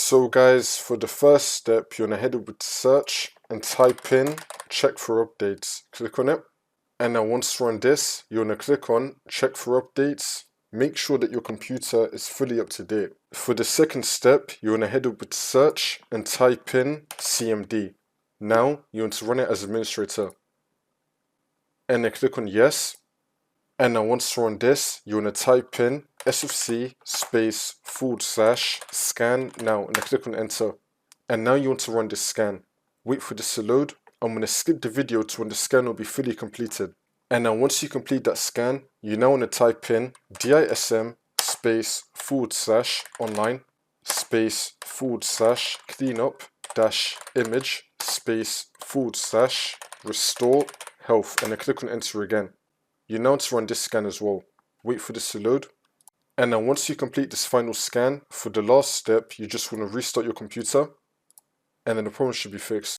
So guys, for the first step, you want to head over to search and type in check for updates. Click on it. And now once you're on this, you want to click on check for updates. Make sure that your computer is fully up to date. For the second step, you want to head over to search and type in CMD. Now you want to run it as administrator. And then click on yes. And now once you're on this, you want to type in sfc /scan now and then click on enter. And now you want to run this scan. Wait for this to load. I'm going to skip the video to when the scan will be fully completed. And now once you complete that scan, you now want to type in dism /online /cleanup -image /restore health and then click on enter again. You now want to run this scan as well. Wait for this to load. And now once you complete this final scan, for the last step, you just want to restart your computer and then the problem should be fixed.